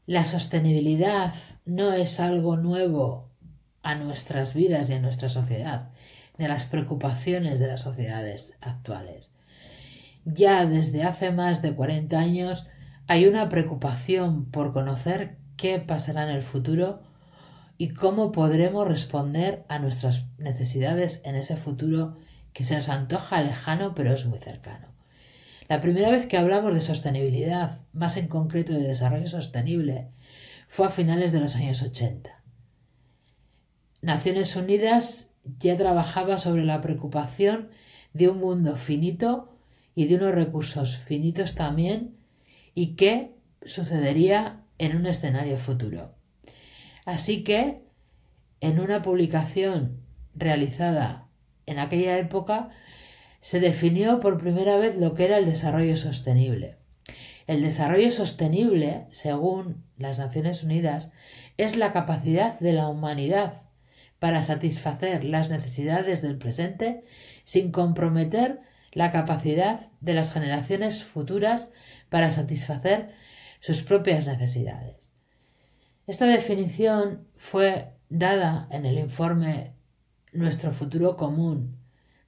La sostenibilidad no es algo nuevo a nuestras vidas y a nuestra sociedad, ni a las preocupaciones de las sociedades actuales. Ya desde hace más de 40 años hay una preocupación por conocer qué pasará en el futuro y cómo podremos responder a nuestras necesidades en ese futuro que se nos antoja lejano pero es muy cercano. La primera vez que hablamos de sostenibilidad, más en concreto de desarrollo sostenible, fue a finales de los años 80. Naciones Unidas ya trabajaba sobre la preocupación de un mundo finito y de unos recursos finitos también, y qué sucedería en un escenario futuro. Así que, en una publicación realizada en aquella época, se definió por primera vez lo que era el desarrollo sostenible. El desarrollo sostenible, según las Naciones Unidas, es la capacidad de la humanidad para satisfacer las necesidades del presente sin comprometer la capacidad de las generaciones futuras para satisfacer sus propias necesidades. Esta definición fue dada en el informe Nuestro Futuro Común,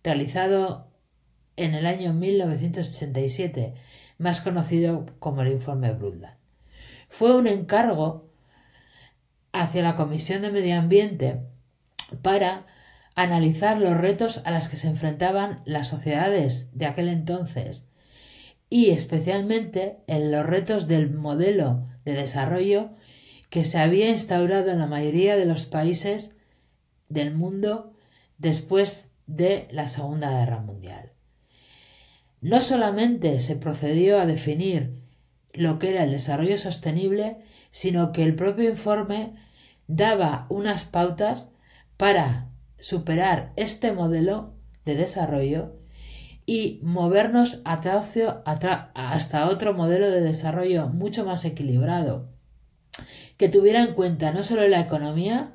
realizado en el año 1987, más conocido como el informe Brundtland. Fue un encargo hacia la Comisión de Medio Ambiente para analizar los retos a los que se enfrentaban las sociedades de aquel entonces y especialmente en los retos del modelo de desarrollo que se había instaurado en la mayoría de los países del mundo después de la Segunda Guerra Mundial. No solamente se procedió a definir lo que era el desarrollo sostenible, sino que el propio informe daba unas pautas para superar este modelo de desarrollo y movernos hasta otro modelo de desarrollo mucho más equilibrado, que tuviera en cuenta no solo la economía,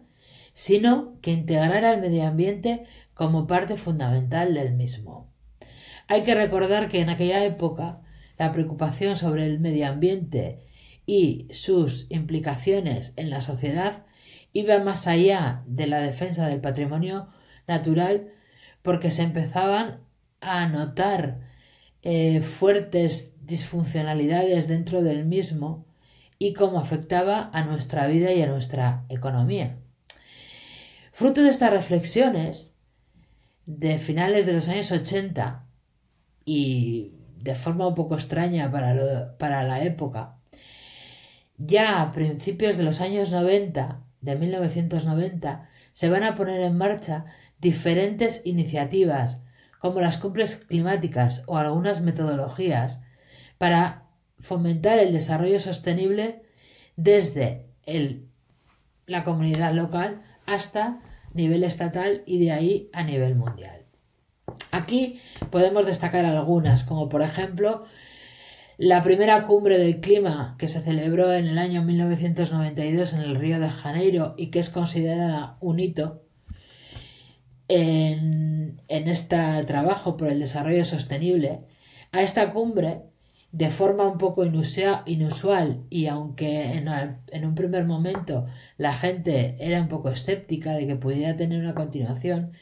sino que integrara el medio ambiente como parte fundamental del mismo. Hay que recordar que en aquella época la preocupación sobre el medio ambiente y sus implicaciones en la sociedad iba más allá de la defensa del patrimonio natural, porque se empezaban a notar fuertes disfuncionalidades dentro del mismo y cómo afectaba a nuestra vida y a nuestra economía. Fruto de estas reflexiones de finales de los años 80 y de forma un poco extraña para la época, ya a principios de los años 90, de 1990, se van a poner en marcha diferentes iniciativas como las cumbres climáticas o algunas metodologías para fomentar el desarrollo sostenible desde la comunidad local hasta nivel estatal y de ahí a nivel mundial. Aquí podemos destacar algunas, como por ejemplo la primera cumbre del clima que se celebró en el año 1992 en el Río de Janeiro y que es considerada un hito en este trabajo por el desarrollo sostenible. A esta cumbre, de forma un poco inusual y aunque en un primer momento la gente era un poco escéptica de que pudiera tener una continuación,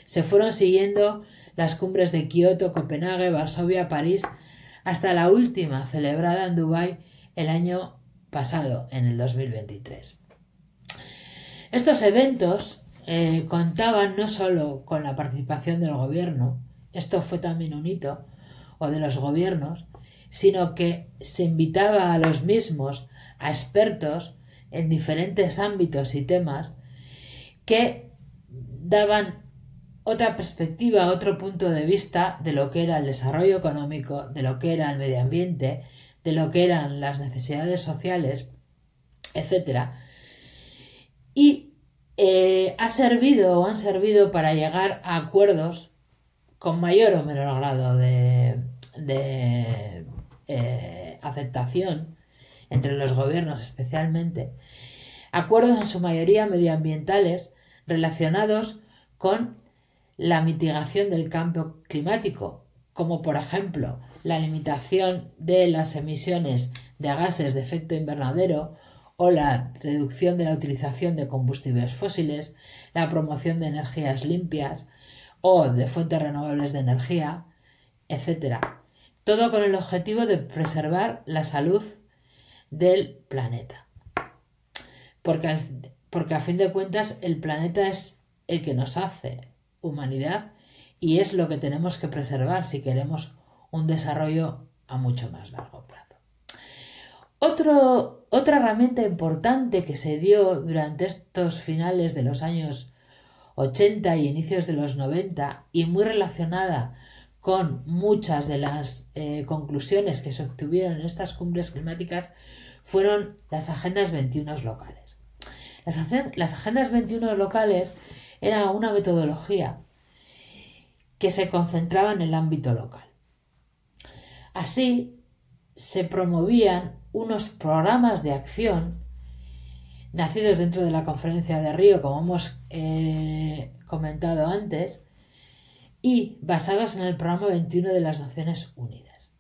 se fueron siguiendo las cumbres de Kioto, Copenhague, Varsovia, París, hasta la última celebrada en Dubái el año pasado, en el 2023. Estos eventos contaban no solo con la participación del gobierno, esto fue también un hito, o de los gobiernos, sino que se invitaba a los mismos, a expertos en diferentes ámbitos y temas que daban otra perspectiva, otro punto de vista de lo que era el desarrollo económico, de lo que era el medio ambiente, de lo que eran las necesidades sociales, etc. Y han servido para llegar a acuerdos con mayor o menor grado de aceptación entre los gobiernos especialmente, acuerdos en su mayoría medioambientales relacionados con la mitigación del cambio climático, como por ejemplo la limitación de las emisiones de gases de efecto invernadero o la reducción de la utilización de combustibles fósiles, la promoción de energías limpias o de fuentes renovables de energía, etc. Todo con el objetivo de preservar la salud del planeta. Porque a fin de cuentas el planeta es el que nos hace humanidad y es lo que tenemos que preservar si queremos un desarrollo a mucho más largo plazo. Otra herramienta importante que se dio durante estos finales de los años 80 y inicios de los 90 y muy relacionada con muchas de las conclusiones que se obtuvieron en estas cumbres climáticas fueron las agendas 21 locales. Las agendas 21 locales era una metodología que se concentraba en el ámbito local. Así se promovían unos programas de acción nacidos dentro de la Conferencia de Río, como hemos comentado antes, y basados en el programa 21 de las Naciones Unidas.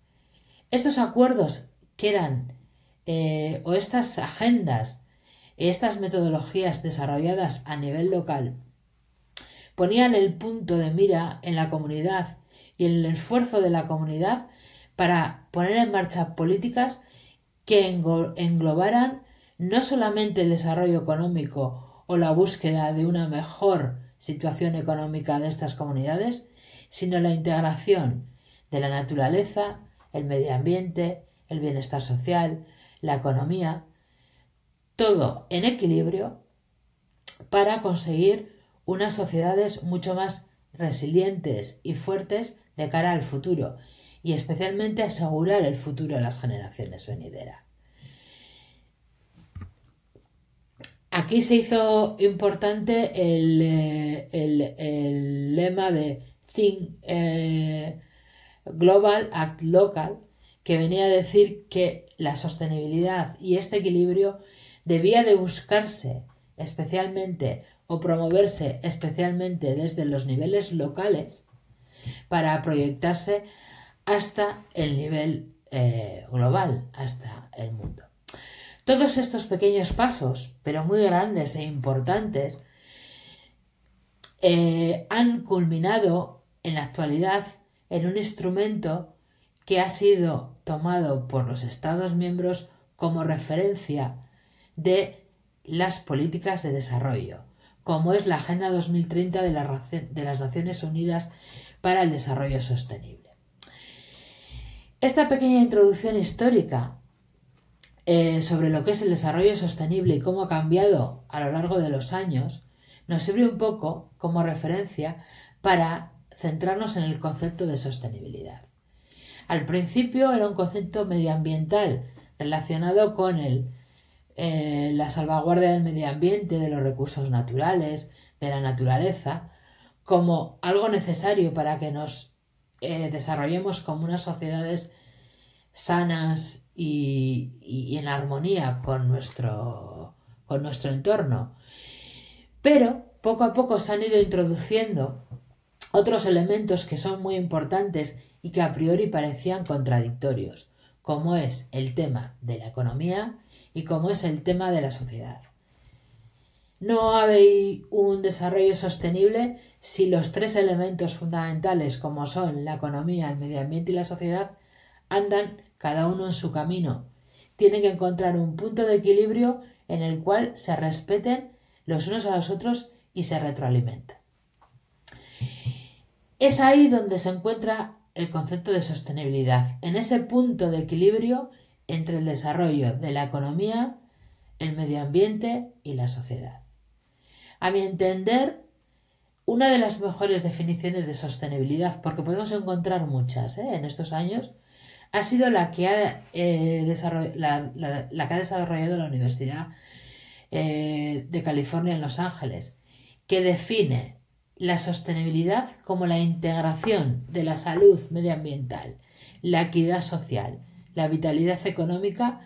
Estos acuerdos que eran, o estas agendas, estas metodologías desarrolladas a nivel local, ponían el punto de mira en la comunidad y en el esfuerzo de la comunidad para poner en marcha políticas que englobaran no solamente el desarrollo económico o la búsqueda de una mejor situación económica de estas comunidades, sino la integración de la naturaleza, el medio ambiente, el bienestar social, la economía, todo en equilibrio para conseguir unas sociedades mucho más resilientes y fuertes de cara al futuro y especialmente asegurar el futuro de las generaciones venideras. Aquí se hizo importante el lema de Think Global, Act Local, que venía a decir que la sostenibilidad y este equilibrio debía de buscarse especialmente o promoverse especialmente desde los niveles locales para proyectarse hasta el nivel global, hasta el mundo. Todos estos pequeños pasos, pero muy grandes e importantes, han culminado en la actualidad en un instrumento que ha sido tomado por los Estados miembros como referencia de las políticas de desarrollo, como es la Agenda 2030 de las Naciones Unidas para el Desarrollo Sostenible. Esta pequeña introducción histórica sobre lo que es el desarrollo sostenible y cómo ha cambiado a lo largo de los años nos sirve un poco como referencia para centrarnos en el concepto de sostenibilidad. Al principio era un concepto medioambiental relacionado con la salvaguardia del medio ambiente, de los recursos naturales, de la naturaleza, como algo necesario para que nos desarrollemos como unas sociedades sanas y en armonía con nuestro entorno. Pero poco a poco se han ido introduciendo otros elementos que son muy importantes y que a priori parecían contradictorios, como es el tema de la economía y como es el tema de la sociedad. No hay un desarrollo sostenible si los tres elementos fundamentales, como son la economía, el medio ambiente y la sociedad, andan cada uno en su camino. Tienen que encontrar un punto de equilibrio en el cual se respeten los unos a los otros y se retroalimentan. Es ahí donde se encuentra el concepto de sostenibilidad, en ese punto de equilibrio entre el desarrollo de la economía, el medio ambiente y la sociedad. A mi entender, una de las mejores definiciones de sostenibilidad, porque podemos encontrar muchas en estos años, ha sido la que ha desarrollado la Universidad de California en Los Ángeles, que define la sostenibilidad como la integración de la salud medioambiental, la equidad social, la vitalidad económica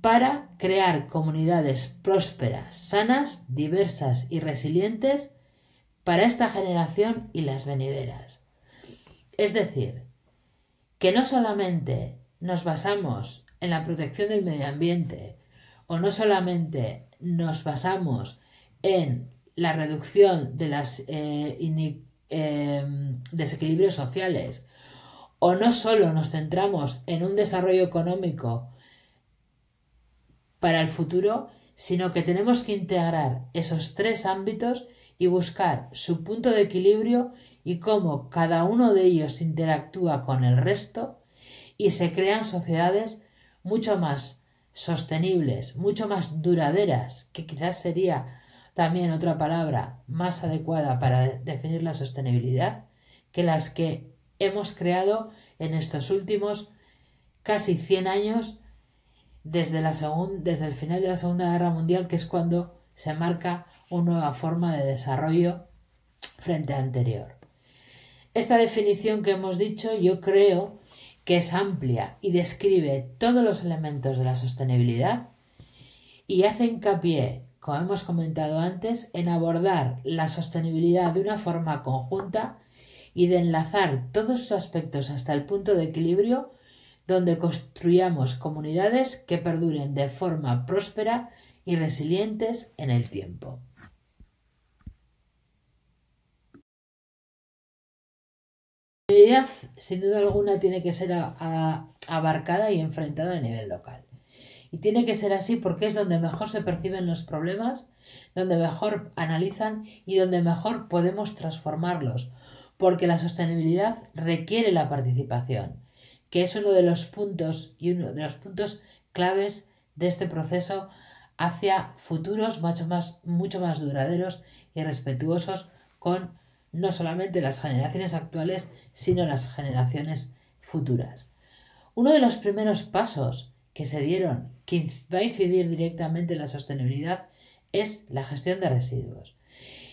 para crear comunidades prósperas, sanas, diversas y resilientes para esta generación y las venideras. Es decir, que no solamente nos basamos en la protección del medio ambiente o no solamente nos basamos en la reducción de los desequilibrios sociales, o no solo nos centramos en un desarrollo económico para el futuro, sino que tenemos que integrar esos tres ámbitos y buscar su punto de equilibrio y cómo cada uno de ellos interactúa con el resto y se crean sociedades mucho más sostenibles, mucho más duraderas, que quizás sería también otra palabra más adecuada para definir la sostenibilidad, que las que hemos creado en estos últimos casi 100 años desde el final de la Segunda Guerra Mundial, que es cuando se marca una nueva forma de desarrollo frente a anterior. Esta definición que hemos dicho yo creo que es amplia y describe todos los elementos de la sostenibilidad y hace hincapié, como hemos comentado antes, en abordar la sostenibilidad de una forma conjunta y de enlazar todos sus aspectos hasta el punto de equilibrio donde construyamos comunidades que perduren de forma próspera y resilientes en el tiempo. La sostenibilidad, sin duda alguna, tiene que ser abarcada y enfrentada a nivel local. Y tiene que ser así porque es donde mejor se perciben los problemas, donde mejor analizan y donde mejor podemos transformarlos, porque la sostenibilidad requiere la participación, que es uno de los puntos claves de este proceso hacia futuros mucho más duraderos y respetuosos con no solamente las generaciones actuales, sino las generaciones futuras. Uno de los primeros pasos que se dieron, que va a incidir directamente en la sostenibilidad, es la gestión de residuos.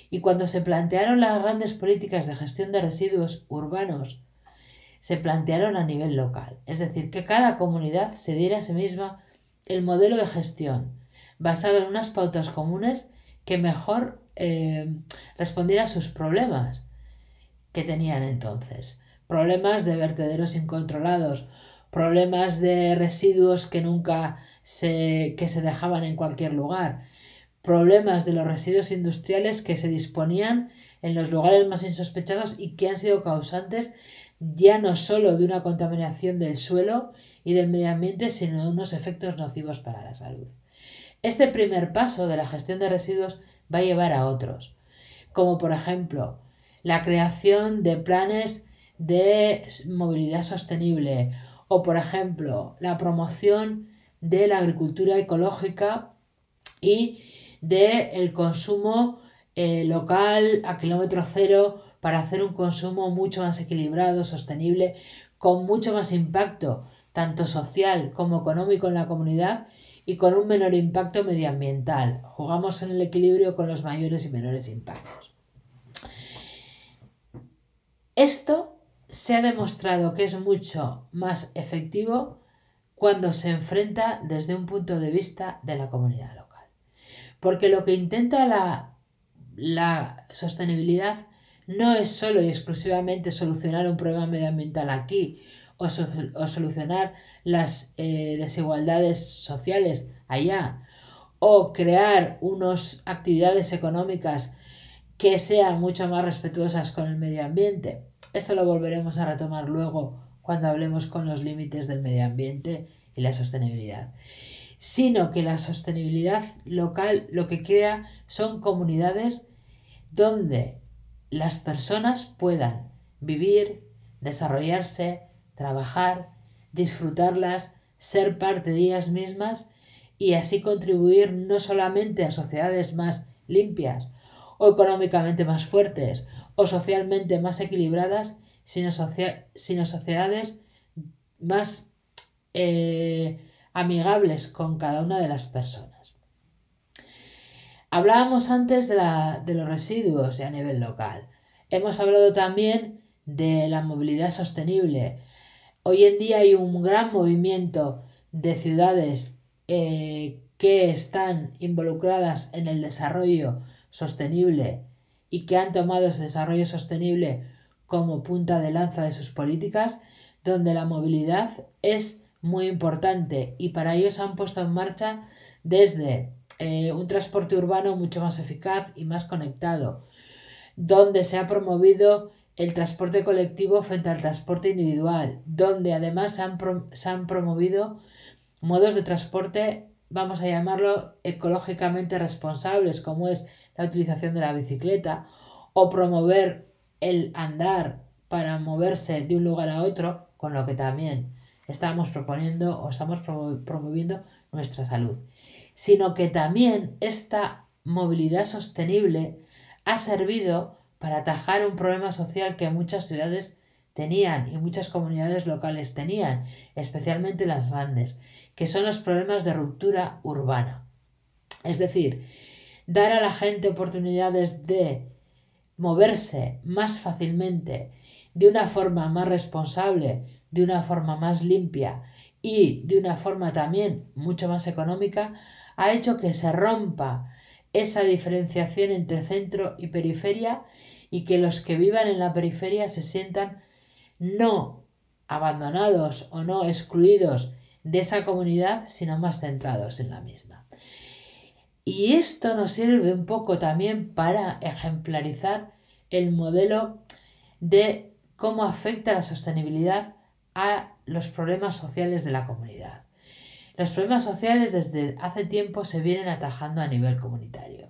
Y cuando se plantearon las grandes políticas de gestión de residuos urbanos, se plantearon a nivel local, es decir, que cada comunidad se diera a sí misma el modelo de gestión basado en unas pautas comunes que mejor respondiera a sus problemas que tenían entonces. Problemas de vertederos incontrolados, problemas de residuos que se dejaban en cualquier lugar, problemas de los residuos industriales que se disponían en los lugares más insospechados y que han sido causantes ya no solo de una contaminación del suelo y del medio ambiente, sino de unos efectos nocivos para la salud. Este primer paso de la gestión de residuos va a llevar a otros, como por ejemplo la creación de planes de movilidad sostenible o por ejemplo la promoción de la agricultura ecológica y del consumo local a kilómetro cero para hacer un consumo mucho más equilibrado, sostenible, con mucho más impacto tanto social como económico en la comunidad y con un menor impacto medioambiental. Jugamos en el equilibrio con los mayores y menores impactos. Esto se ha demostrado que es mucho más efectivo cuando se enfrenta desde un punto de vista de la comunidad local. Porque lo que intenta la sostenibilidad no es solo y exclusivamente solucionar un problema medioambiental aquí o solucionar las desigualdades sociales allá o crear unas actividades económicas que sean mucho más respetuosas con el medio ambiente. Esto lo volveremos a retomar luego cuando hablemos con los límites del medio ambiente y la sostenibilidad. Sino que la sostenibilidad local lo que crea son comunidades donde las personas puedan vivir, desarrollarse, trabajar, disfrutarlas, ser parte de ellas mismas y así contribuir no solamente a sociedades más limpias o económicamente más fuertes o socialmente más equilibradas, sino sociedades más amigables con cada una de las personas. Hablábamos antes de los residuos a nivel local. Hemos hablado también de la movilidad sostenible. Hoy en día hay un gran movimiento de ciudades que están involucradas en el desarrollo sostenible y que han tomado ese desarrollo sostenible como punta de lanza de sus políticas, donde la movilidad es muy importante y para ello se han puesto en marcha desde un transporte urbano mucho más eficaz y más conectado, donde se ha promovido el transporte colectivo frente al transporte individual, donde además se han promovido modos de transporte, vamos a llamarlo, ecológicamente responsables, como es la utilización de la bicicleta, o promover el andar para moverse de un lugar a otro, con lo que también estamos proponiendo o estamos promoviendo nuestra salud, sino que también esta movilidad sostenible ha servido para atajar un problema social que muchas ciudades tenían y muchas comunidades locales tenían, especialmente las grandes, que son los problemas de ruptura urbana. Es decir, dar a la gente oportunidades de moverse más fácilmente, de una forma más responsable, de una forma más limpia y de una forma también mucho más económica, ha hecho que se rompa esa diferenciación entre centro y periferia y que los que vivan en la periferia se sientan no abandonados o no excluidos de esa comunidad, sino más centrados en la misma. Y esto nos sirve un poco también para ejemplarizar el modelo de cómo afecta la sostenibilidad a los problemas sociales de la comunidad. Los problemas sociales desde hace tiempo se vienen atajando a nivel comunitario.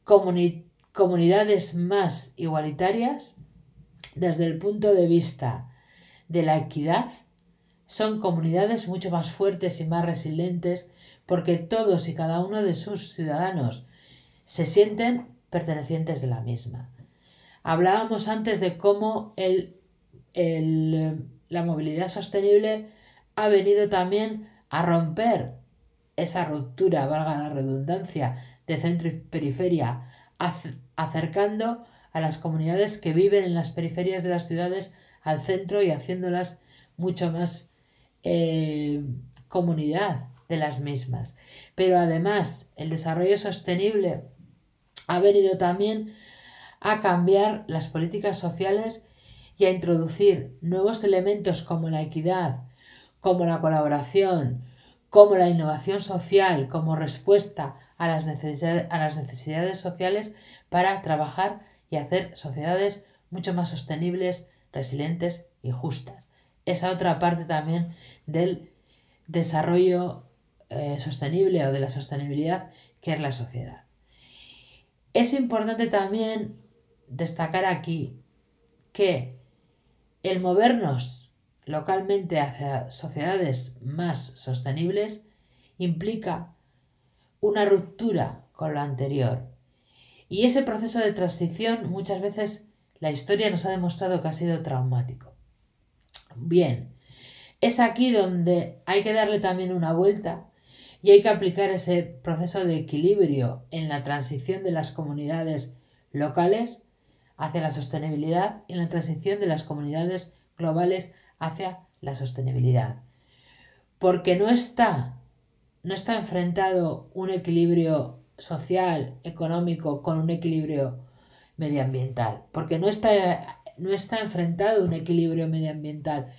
Comunidades más igualitarias, desde el punto de vista de la equidad, son comunidades mucho más fuertes y más resilientes porque todos y cada uno de sus ciudadanos se sienten pertenecientes de la misma. Hablábamos antes de cómo la movilidad sostenible ha venido también a romper esa ruptura, valga la redundancia, de centro y periferia, acercando a las comunidades que viven en las periferias de las ciudades al centro y haciéndolas mucho más comunidad de las mismas. Pero además el desarrollo sostenible ha venido también a cambiar las políticas sociales y a introducir nuevos elementos como la equidad, como la colaboración, como la innovación social, como respuesta a las necesidades sociales para trabajar y hacer sociedades mucho más sostenibles, resilientes y justas. Esa otra parte también del desarrollo sostenible o de la sostenibilidad que es la sociedad. Es importante también destacar aquí que el movernos localmente hacia sociedades más sostenibles implica una ruptura con lo anterior. Y ese proceso de transición muchas veces la historia nos ha demostrado que ha sido traumático. Bien, es aquí donde hay que darle también una vuelta y hay que aplicar ese proceso de equilibrio en la transición de las comunidades locales hacia la sostenibilidad y en la transición de las comunidades globales hacia la sostenibilidad. Porque no está enfrentado un equilibrio social, económico con un equilibrio medioambiental. Porque no está enfrentado un equilibrio medioambiental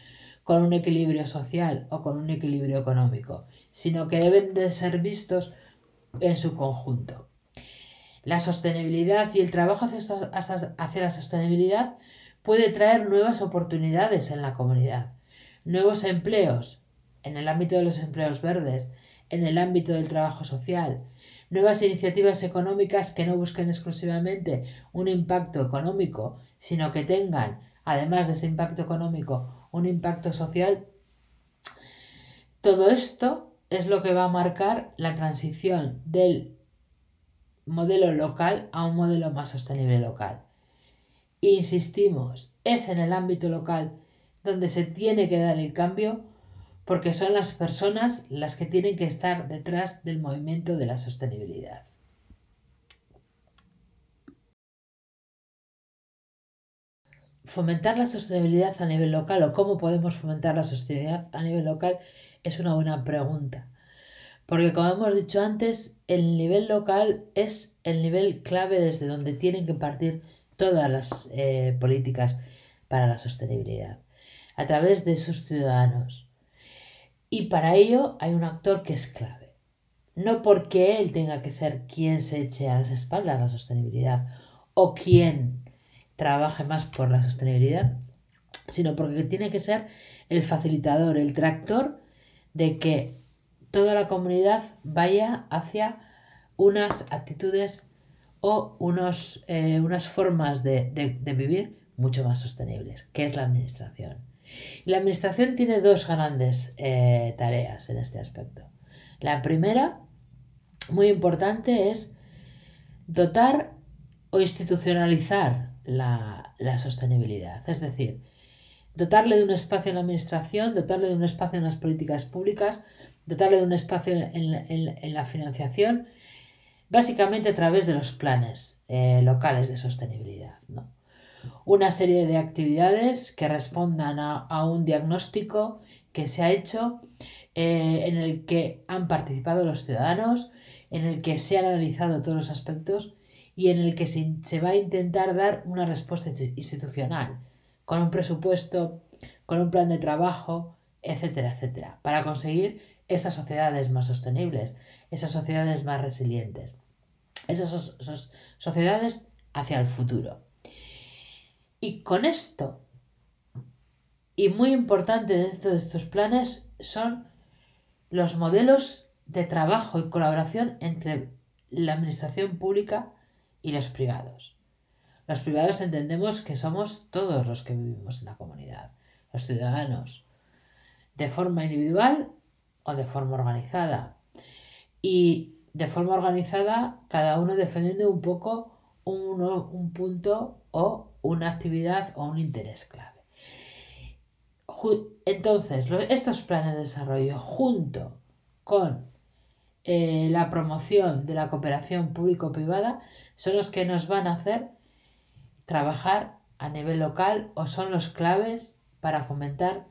con un equilibrio social o con un equilibrio económico, sino que deben de ser vistos en su conjunto. La sostenibilidad y el trabajo hacia la sostenibilidad puede traer nuevas oportunidades en la comunidad, nuevos empleos en el ámbito de los empleos verdes, en el ámbito del trabajo social, nuevas iniciativas económicas que no busquen exclusivamente un impacto económico, sino que tengan, además de ese impacto económico, un impacto social. Todo esto es lo que va a marcar la transición del modelo local a un modelo más sostenible local. E insistimos, es en el ámbito local donde se tiene que dar el cambio porque son las personas las que tienen que estar detrás del movimiento de la sostenibilidad. Fomentar la sostenibilidad a nivel local o cómo podemos fomentar la sostenibilidad a nivel local es una buena pregunta. Porque como hemos dicho antes, el nivel local es el nivel clave desde donde tienen que partir todas las políticas para la sostenibilidad, a través de sus ciudadanos. Y para ello hay un actor que es clave, no porque él tenga que ser quien se eche a las espaldas la sostenibilidad o quien trabaje más por la sostenibilidad, sino porque tiene que ser el facilitador, el tractor de que toda la comunidad vaya hacia unas actitudes o unas formas de vivir mucho más sostenibles, que es la administración. Y la administración tiene dos grandes tareas en este aspecto. La primera, muy importante, es dotar o institucionalizar la sostenibilidad. Es decir, dotarle de un espacio en la administración, dotarle de un espacio en las políticas públicas, dotarle de un espacio en la financiación, básicamente a través de los planes locales de sostenibilidad, ¿no? Una serie de actividades que respondan a un diagnóstico que se ha hecho, en el que han participado los ciudadanos, en el que se han analizado todos los aspectos y en el que se va a intentar dar una respuesta institucional, con un presupuesto, con un plan de trabajo, etcétera, etcétera, para conseguir esas sociedades más sostenibles, esas sociedades más resilientes, esas sociedades hacia el futuro. Y con esto, y muy importante dentro de estos planes, son los modelos de trabajo y colaboración entre la administración pública y los privados. Los privados entendemos que somos todos los que vivimos en la comunidad, los ciudadanos, de forma individual o de forma organizada. Y de forma organizada, cada uno defendiendo un poco un punto o una actividad o un interés clave. Entonces, estos planes de desarrollo, junto con la promoción de la cooperación público-privada, son los que nos van a hacer trabajar a nivel local o son las claves para fomentar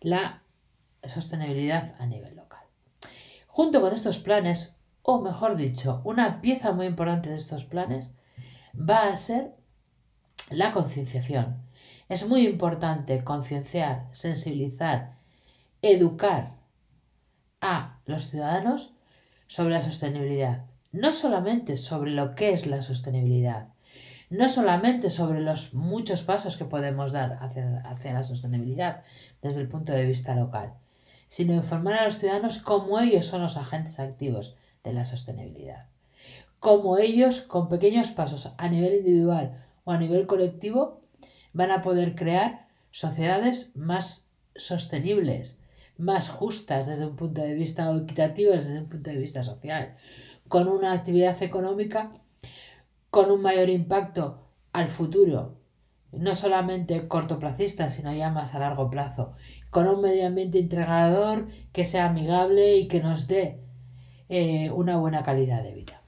la sostenibilidad a nivel local. Junto con estos planes, o mejor dicho, una pieza muy importante de estos planes va a ser la concienciación. Es muy importante concienciar, sensibilizar, educar a los ciudadanos sobre la sostenibilidad. No solamente sobre lo que es la sostenibilidad, no solamente sobre los muchos pasos que podemos dar hacia la sostenibilidad desde el punto de vista local, sino informar a los ciudadanos cómo ellos son los agentes activos de la sostenibilidad. Cómo ellos, con pequeños pasos a nivel individual o a nivel colectivo, van a poder crear sociedades más sostenibles, más justas desde un punto de vista o equitativas desde un punto de vista social, con una actividad económica con un mayor impacto al futuro, no solamente cortoplacista, sino ya más a largo plazo, con un medio ambiente integrador que sea amigable y que nos dé una buena calidad de vida.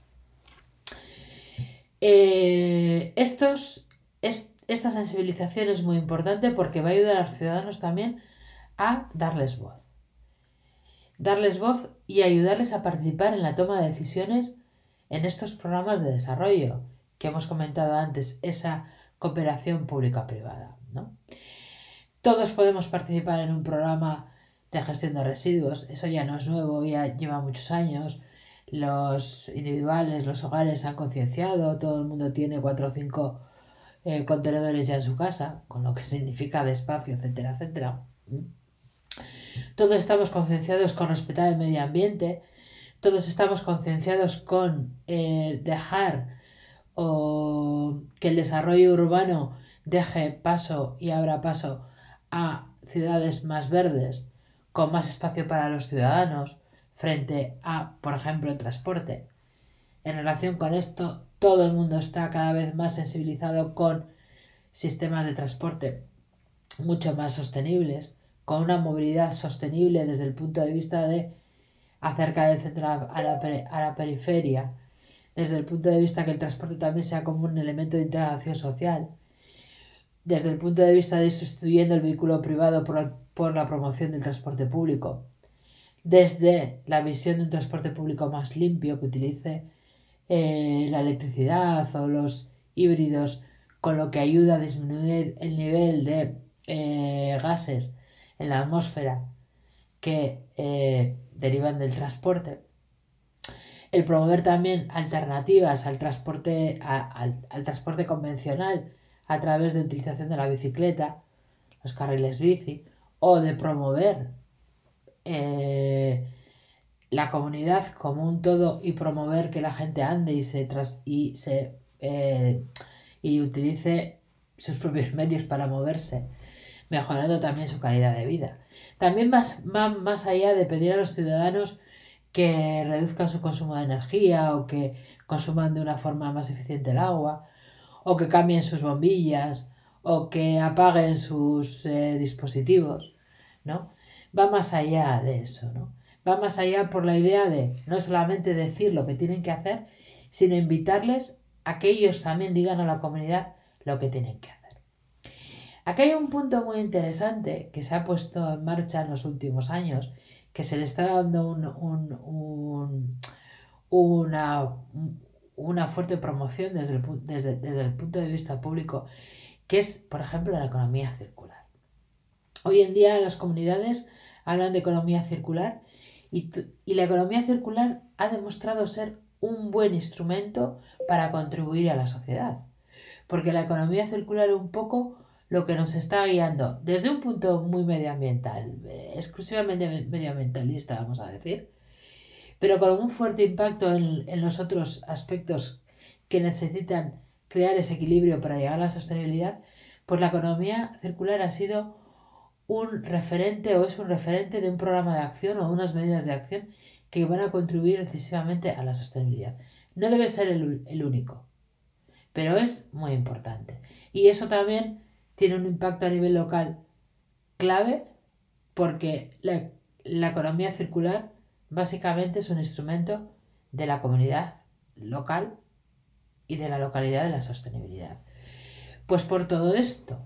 Esta sensibilización es muy importante porque va a ayudar a los ciudadanos también a darles voz. Darles voz y ayudarles a participar en la toma de decisiones en estos programas de desarrollo que hemos comentado antes, esa cooperación pública-privada, ¿no? Todos podemos participar en un programa de gestión de residuos, eso ya no es nuevo, ya lleva muchos años. Los individuales, los hogares se han concienciado, todo el mundo tiene 4 o 5 contenedores ya en su casa, con lo que significa despacio, etcétera, etcétera. Todos estamos concienciados con respetar el medio ambiente, todos estamos concienciados con dejar o que el desarrollo urbano deje paso y abra paso a ciudades más verdes, con más espacio para los ciudadanos, frente a, por ejemplo, el transporte. En relación con esto, todo el mundo está cada vez más sensibilizado con sistemas de transporte mucho más sostenibles, con una movilidad sostenible desde el punto de vista de acerca del centro a la periferia, desde el punto de vista que el transporte también sea como un elemento de integración social, desde el punto de vista de sustituyendo el vehículo privado por la promoción del transporte público, desde la visión de un transporte público más limpio que utilice la electricidad o los híbridos, con lo que ayuda a disminuir el nivel de gases en la atmósfera que derivan del transporte. El promover también alternativas al transporte, al transporte convencional a través de utilización de la bicicleta, los carriles bici, o de promover la comunidad como un todo y promover que la gente ande y utilice sus propios medios para moverse, mejorando también su calidad de vida. También más allá de pedir a los ciudadanos que reduzcan su consumo de energía o que consuman de una forma más eficiente el agua o que cambien sus bombillas o que apaguen sus dispositivos, ¿no? Va más allá de eso, ¿no? Va más allá por la idea de no solamente decir lo que tienen que hacer, sino invitarles a que ellos también digan a la comunidad lo que tienen que hacer. Aquí hay un punto muy interesante que se ha puesto en marcha en los últimos años, que se le está dando una fuerte promoción desde el punto de vista público, que es, por ejemplo, la economía circular. Hoy en día las comunidades hablan de economía circular y la economía circular ha demostrado ser un buen instrumento para contribuir a la sociedad. Porque la economía circular un poco lo que nos está guiando desde un punto muy medioambiental, exclusivamente medioambientalista, vamos a decir, pero con un fuerte impacto en los otros aspectos que necesitan crear ese equilibrio para llegar a la sostenibilidad, pues la economía circular ha sido un referente o es un referente de un programa de acción o unas medidas de acción que van a contribuir decisivamente a la sostenibilidad. No debe ser el único, pero es muy importante. Y eso también tiene un impacto a nivel local clave porque la economía circular básicamente es un instrumento de la comunidad local y de la localidad de la sostenibilidad. Pues por todo esto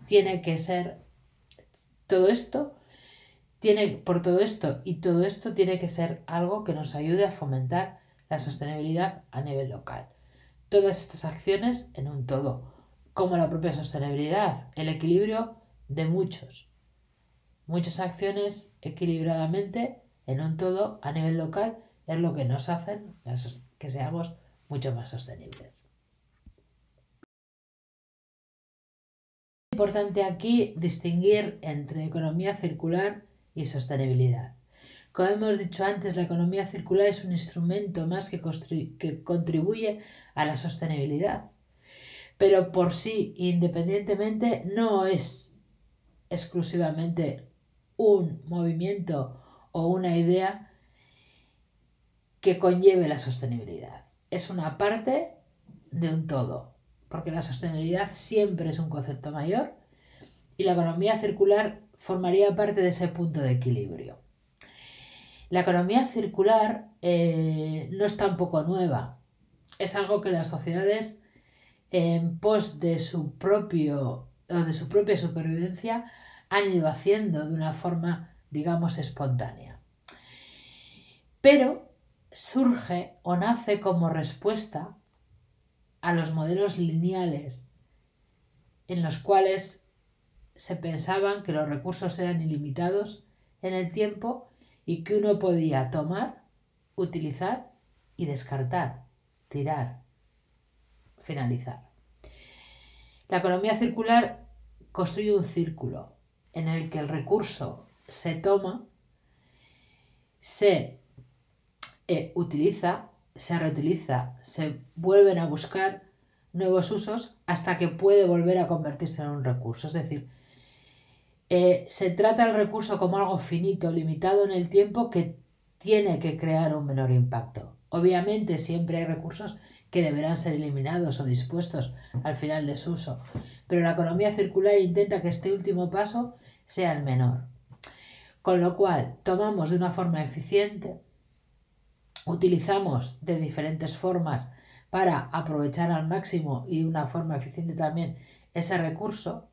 tiene que ser todo esto tiene que ser algo que nos ayude a fomentar la sostenibilidad a nivel local. Todas estas acciones en un todo, como la propia sostenibilidad, el equilibrio de muchas acciones equilibradamente en un todo a nivel local es lo que nos hacen que seamos mucho más sostenibles. Es importante aquí distinguir entre economía circular y sostenibilidad. Como hemos dicho antes, la economía circular es un instrumento más que contribuye a la sostenibilidad, pero por sí, independientemente, no es exclusivamente un movimiento o una idea que conlleve la sostenibilidad. Es una parte de un todo, porque la sostenibilidad siempre es un concepto mayor y la economía circular formaría parte de ese punto de equilibrio. La economía circular no es tampoco nueva, es algo que las sociedades en pos de su propia supervivencia han ido haciendo de una forma, digamos, espontánea. Pero surge o nace como respuesta a los modelos lineales en los cuales se pensaban que los recursos eran ilimitados en el tiempo y que uno podía tomar, utilizar y descartar, tirar, finalizar. La economía circular construye un círculo en el que el recurso se toma, se utiliza, se reutiliza, se vuelven a buscar nuevos usos hasta que puede volver a convertirse en un recurso. Es decir, se trata el recurso como algo finito, limitado en el tiempo que tiene que crear un menor impacto. Obviamente siempre hay recursos que deberán ser eliminados o dispuestos al final de su uso, pero la economía circular intenta que este último paso sea el menor. Con lo cual, tomamos de una forma eficiente, utilizamos de diferentes formas para aprovechar al máximo y de una forma eficiente también ese recurso,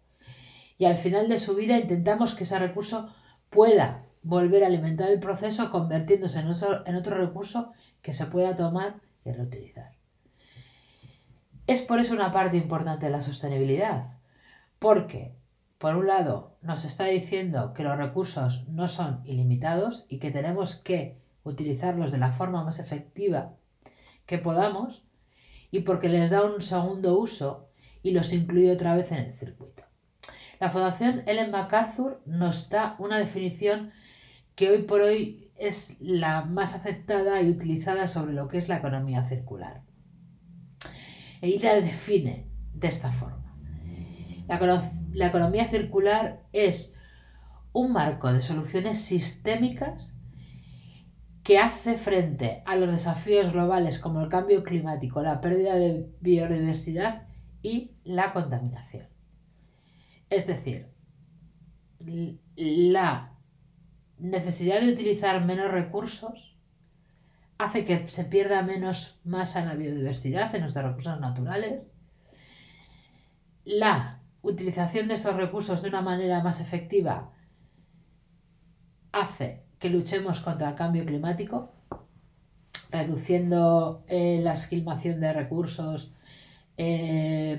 y al final de su vida intentamos que ese recurso pueda volver a alimentar el proceso convirtiéndose en otro recurso que se pueda tomar y reutilizar. Es por eso una parte importante de la sostenibilidad, porque por un lado, nos está diciendo que los recursos no son ilimitados y que tenemos que utilizarlos de la forma más efectiva que podamos, y porque les da un segundo uso y los incluye otra vez en el circuito. La Fundación Ellen MacArthur nos da una definición que hoy por hoy es la más aceptada y utilizada sobre lo que es la economía circular. Y la define de esta forma. La economía circular es un marco de soluciones sistémicas que hace frente a los desafíos globales como el cambio climático, la pérdida de biodiversidad y la contaminación. Es decir, la necesidad de utilizar menos recursos hace que se pierda menos masa en la biodiversidad, en nuestros recursos naturales. La utilización de estos recursos de una manera más efectiva hace que luchemos contra el cambio climático, reduciendo la esquilmación de recursos,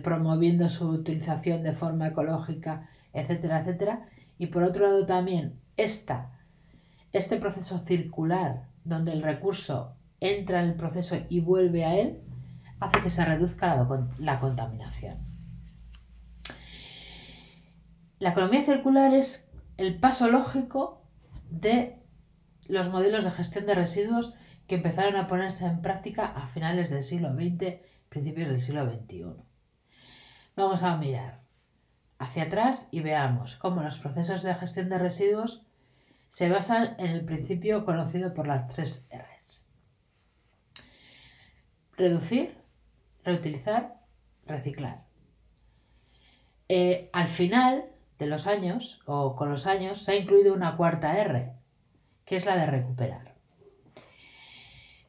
promoviendo su utilización de forma ecológica, etcétera, etcétera. Y por otro lado también este proceso circular, donde el recurso entra en el proceso y vuelve a él, hace que se reduzca la contaminación. La economía circular es el paso lógico de los modelos de gestión de residuos que empezaron a ponerse en práctica a finales del siglo XX, principios del siglo XXI. Vamos a mirar hacia atrás y veamos cómo los procesos de gestión de residuos se basan en el principio conocido por las 3 Rs. Reducir, reutilizar, reciclar. Al final de los años, o con los años, se ha incluido una cuarta R, que es la de recuperar.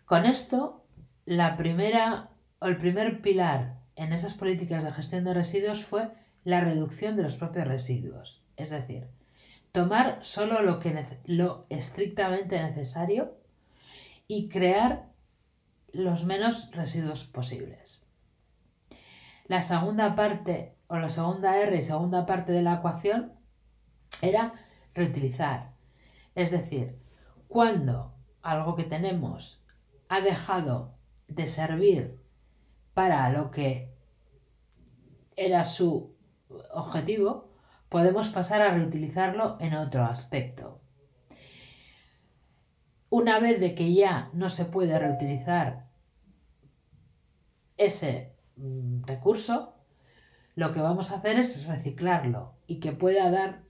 Con esto, el primer pilar en esas políticas de gestión de residuos fue la reducción de los propios residuos, es decir, tomar solo lo estrictamente necesario y crear los menos residuos posibles. La segunda parte, o la segunda R y segunda parte de la ecuación, era reutilizar. Es decir, cuando algo que tenemos ha dejado de servir para lo que era su objetivo, podemos pasar a reutilizarlo en otro aspecto. Una vez de que ya no se puede reutilizar ese recurso, lo que vamos a hacer es reciclarlo y que pueda dar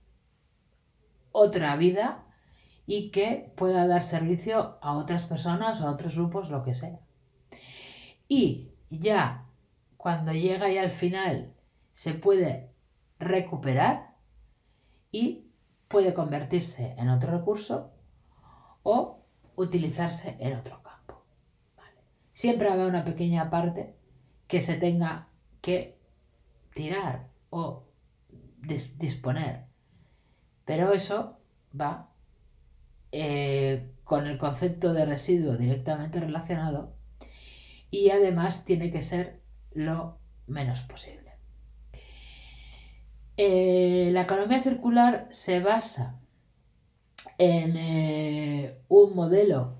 otra vida y que pueda dar servicio a otras personas o a otros grupos, lo que sea. Y ya cuando llega ya al final se puede recuperar y puede convertirse en otro recurso o utilizarse en otro campo. ¿Vale? Siempre habrá una pequeña parte que se tenga que tirar o disponer, pero eso va con el concepto de residuo directamente relacionado y además tiene que ser lo menos posible. La economía circular se basa en un modelo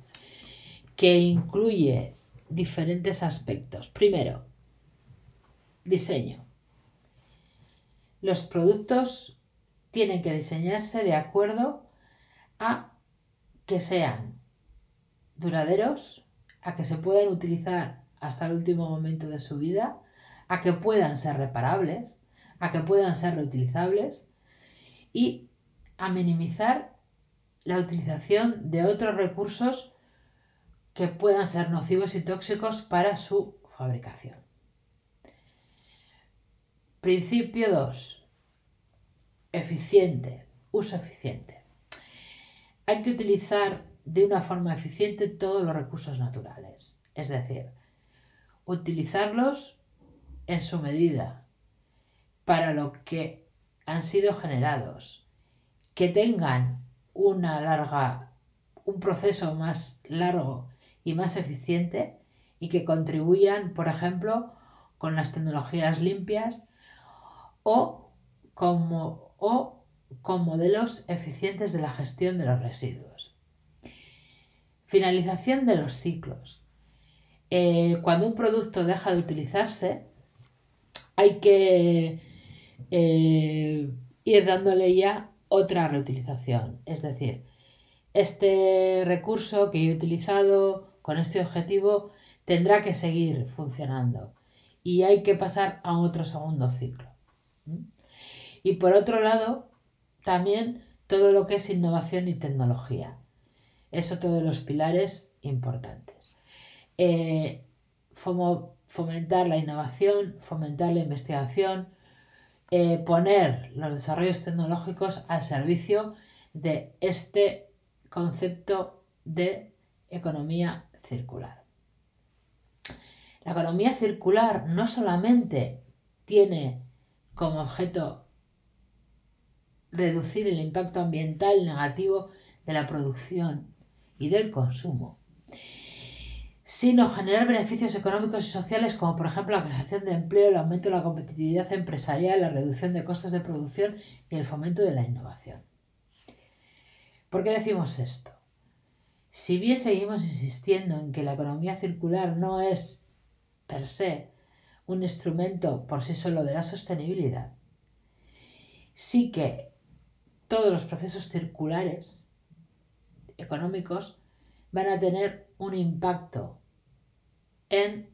que incluye diferentes aspectos. Primero, diseño. Los productos tienen que diseñarse de acuerdo a que sean duraderos, a que se puedan utilizar hasta el último momento de su vida, a que puedan ser reparables, a que puedan ser reutilizables y a minimizar la utilización de otros recursos que puedan ser nocivos y tóxicos para su fabricación. Principio 2. Eficiente, uso eficiente. Hay que utilizar de una forma eficiente todos los recursos naturales, es decir, utilizarlos en su medida para lo que han sido generados, que tengan un proceso más largo y más eficiente y que contribuyan, por ejemplo, con las tecnologías limpias o como o con modelos eficientes de la gestión de los residuos. Finalización de los ciclos. Cuando un producto deja de utilizarse, hay que ir dándole ya otra reutilización. Es decir, este recurso que he utilizado con este objetivo tendrá que seguir funcionando y hay que pasar a otro segundo ciclo. Y por otro lado, también todo lo que es innovación y tecnología. Es otro de los pilares importantes. Fomentar la innovación, fomentar la investigación, poner los desarrollos tecnológicos al servicio de este concepto de economía circular. La economía circular no solamente tiene como objeto reducir el impacto ambiental negativo de la producción y del consumo, sino generar beneficios económicos y sociales como por ejemplo la creación de empleo, el aumento de la competitividad empresarial, la reducción de costos de producción y el fomento de la innovación. ¿Por qué decimos esto? Si bien seguimos insistiendo en que la economía circular no es per se un instrumento por sí solo de la sostenibilidad, sí que todos los procesos circulares económicos van a tener un impacto en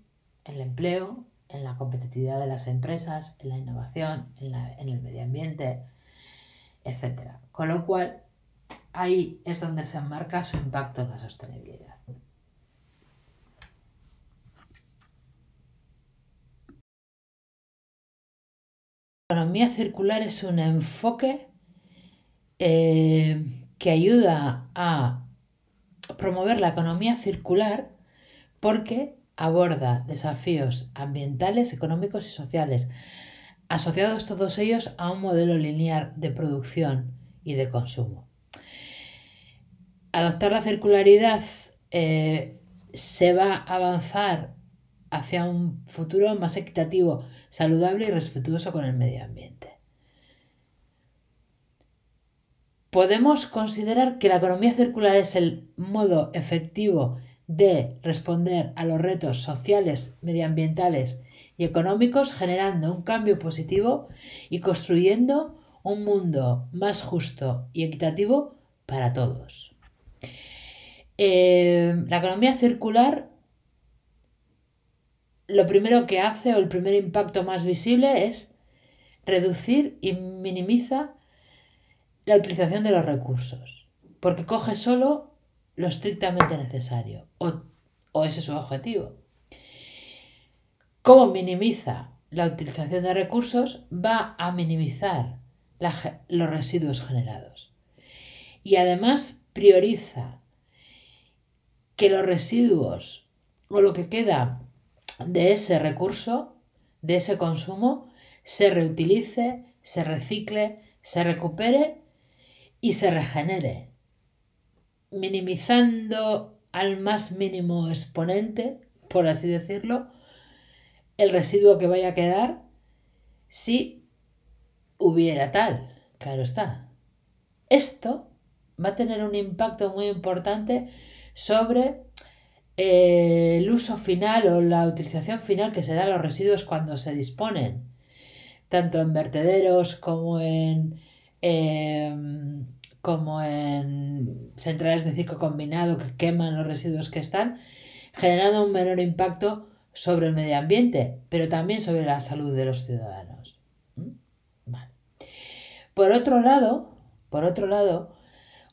el empleo, en la competitividad de las empresas, en la innovación, en el medio ambiente, etc. Con lo cual, ahí es donde se enmarca su impacto en la sostenibilidad. La economía circular es un enfoque que ayuda a promover la economía circular porque aborda desafíos ambientales, económicos y sociales, asociados todos ellos a un modelo lineal de producción y de consumo. Adoptar la circularidad se va a avanzar hacia un futuro más equitativo, saludable y respetuoso con el medio ambiente. Podemos considerar que la economía circular es el modo efectivo de responder a los retos sociales, medioambientales y económicos, generando un cambio positivo y construyendo un mundo más justo y equitativo para todos. La economía circular, lo primero que hace o el primer impacto más visible es reducir y minimiza la utilización de los recursos, porque coge solo lo estrictamente necesario, o ese es su objetivo. ¿Cómo minimiza la utilización de recursos? Va a minimizar los residuos generados. Y además prioriza que los residuos o lo que queda de ese recurso, de ese consumo, se reutilice, se recicle, se recupere y se regenere, minimizando al más mínimo exponente, por así decirlo, el residuo que vaya a quedar si hubiera tal, claro está. Esto va a tener un impacto muy importante sobre el uso final o la utilización final que serán los residuos cuando se disponen, tanto en vertederos como en centrales de ciclo combinado que queman los residuos que están, generando un menor impacto sobre el medio ambiente, pero también sobre la salud de los ciudadanos. Vale. Por otro lado,